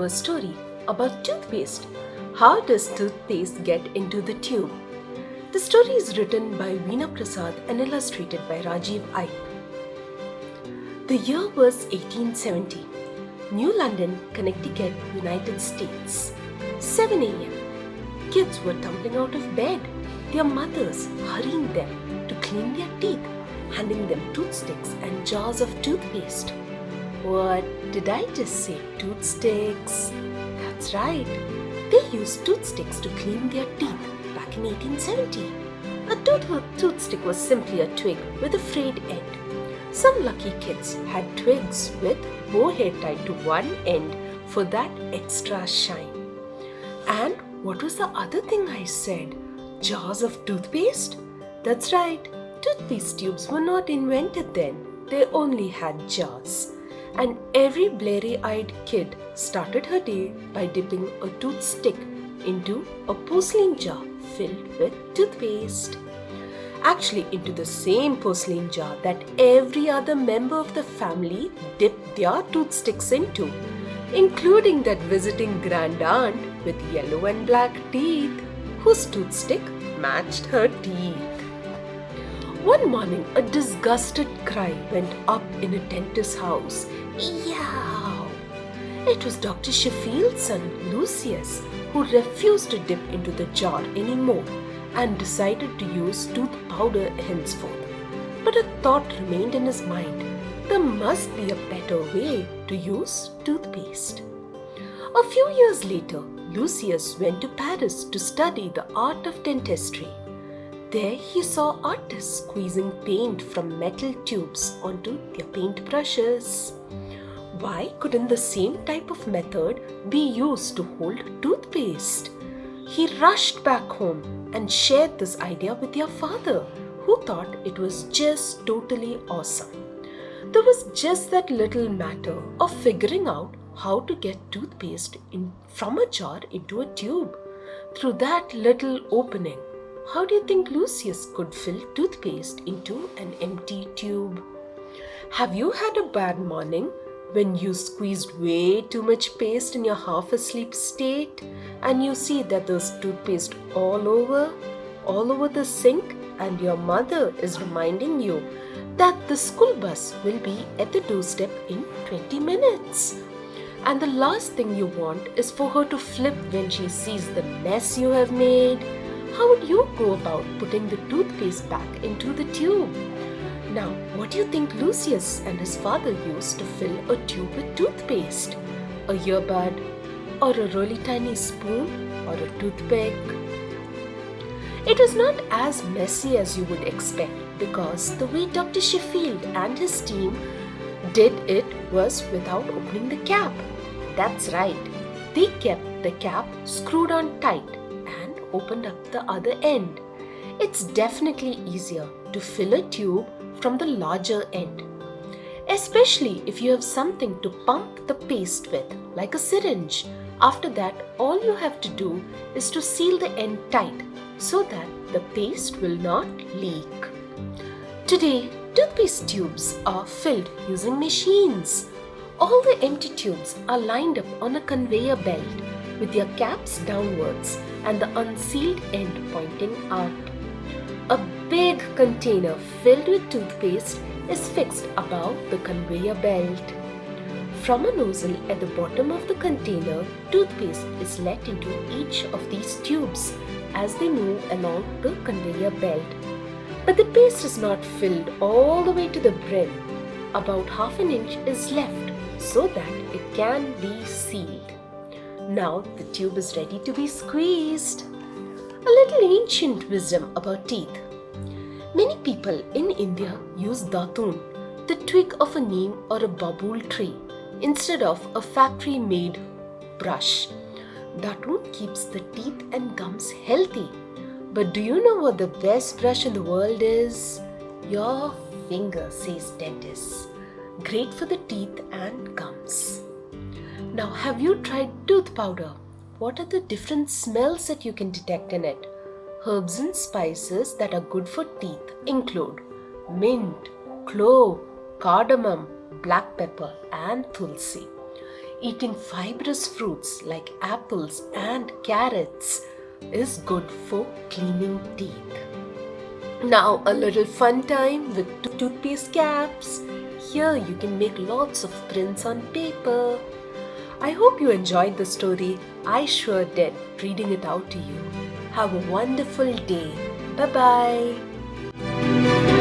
you a story about toothpaste. How does toothpaste get into the tube? The story is written by Veena Prasad and illustrated by Rajiv Aiyar. The year was 1870. New London, Connecticut, United States. 7 a.m. Kids were tumbling out of bed, their mothers hurrying them to clean their teeth, handing them toothsticks and jars of toothpaste. What did I just say? Toothsticks? That's right. They used toothsticks to clean their teeth back in 1870. A toothstick was simply a twig with a frayed end. Some lucky kids had twigs with bowhair tied to one end for that extra shine. And what was the other thing I said? Jars of toothpaste? That's right. Toothpaste tubes were not invented then. They only had jars. And every bleary-eyed kid started her day by dipping a toothstick into a porcelain jar filled with toothpaste. Actually, into the same porcelain jar that every other member of the family dipped their toothsticks into, including that visiting grand aunt with yellow and black teeth, whose toothstick matched her teeth. One morning, a disgusted cry went up in a dentist's house. Yow! It was Dr. Sheffield's son, Lucius, who refused to dip into the jar anymore and decided to use tooth powder henceforth. But a thought remained in his mind. There must be a better way to use toothpaste. A few years later, Lucius went to Paris to study the art of dentistry. There he saw artists squeezing paint from metal tubes onto their paint brushes. Why couldn't the same type of method be used to hold toothpaste? He rushed back home and shared this idea with their father, who thought it was just totally awesome. There was just that little matter of figuring out how to get toothpaste from a jar into a tube. Through that little opening, how do you think Lucius could fill toothpaste into an empty tube? Have you had a bad morning when you squeezed way too much paste in your half-asleep state and you see that there's toothpaste all over the sink, and your mother is reminding you that the school bus will be at the doorstep in 20 minutes? And the last thing you want is for her to flip when she sees the mess you have made. How would you go about putting the toothpaste back into the tube? Now, what do you think Lucius and his father used to fill a tube with toothpaste? A earbud, or a really tiny spoon, or a toothpick? It was not as messy as you would expect, because the way Dr. Sheffield and his team did it was without opening the cap. That's right, they kept the cap screwed on tight and opened up the other end. It's definitely easier to fill a tube from the larger end, especially if you have something to pump the paste with, like a syringe. After that, all you have to do is to seal the end tight so that the paste will not leak. Today, toothpaste tubes are filled using machines. All the empty tubes are lined up on a conveyor belt with their caps downwards and the unsealed end pointing up. A big container filled with toothpaste is fixed above the conveyor belt. From a nozzle at the bottom of the container, toothpaste is let into each of these tubes as they move along the conveyor belt. But the paste is not filled all the way to the brim. About half an inch is left so that it can be sealed. Now the tube is ready to be squeezed. A little ancient wisdom about teeth. Many people in India use datun, the twig of a neem or a babool tree, instead of a factory-made brush. Datun keeps the teeth and gums healthy. But do you know what the best brush in the world is? Your finger, says dentists. Great for the teeth and gums. Now, have you tried tooth powder? What are the different smells that you can detect in it? Herbs and spices that are good for teeth include mint, clove, cardamom, black pepper and tulsi. Eating fibrous fruits like apples and carrots is good for cleaning teeth. Now, a little fun time with toothpaste caps. Here you can make lots of prints on paper. I hope you enjoyed the story. I sure did, reading it out to you. Have a wonderful day. Bye bye.